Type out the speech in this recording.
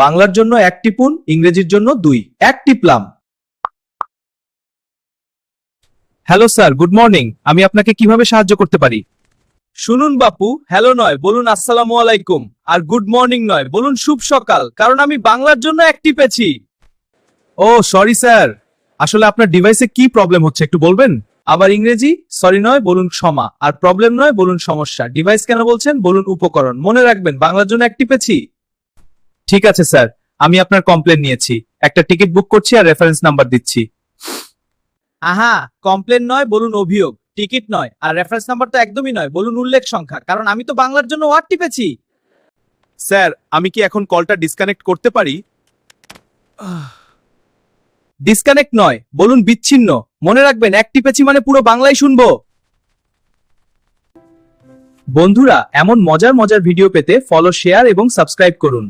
বাংলার জন্য এক টিপুন, ইংরেজির জন্য 2। এক টিপলাম। Hello sir, good morning. আমি আপনাকে কিভাবে সাহায্য করতে পারি? শুনুন বাপু, হ্যালো নয় বলুন আসসালামু আলাইকুম, আর গুড মর্নিং নয় বলুন শুভ সকাল, কারণ আমি বাংলার জন্য এক টিপেছি। ও সরি স্যার, আসলে আপনার ডিভাইসে কি প্রবলেম হচ্ছে একটু বলবেন? আবার ইংরেজি, সরি নয় বলুন ক্ষমা, আর প্রবলেম নয় বলুন সমস্যা। ডিভাইস কেন বলছেন বলুন উপকরণ। মনে রাখবেন বাংলার জন্য এক টিপেছি। ঠিক আছে স্যার, আমি আপনার কমপ্লেন নিয়েছি। একটা টিকিট বুক করছি আর রেফারেন্স নাম্বার দিচ্ছি। আহা, কমপ্লেন নয় বলুন অভিযোগ, টিকিট নয়, আর রেফারেন্স নাম্বার তো একদমই নয় বলুন উল্লেখ সংখ্যা, কারণ আমি তো বাংলার জন্য ওয়ার্ড টিপেছি। স্যার, আমি কি এখন কলটা ডিসকানেক্ট করতে পারি? ডিসকানেক্ট নয় বলুন বিচ্ছিন্ন। মনে রাখবেন এক টিপেছি মানে পুরো বাংলাই শুনবো। বন্ধুরা, এমন মজার মজার ভিডিও পেতে ফলো, শেয়ার এবং সাবস্ক্রাইব করুন।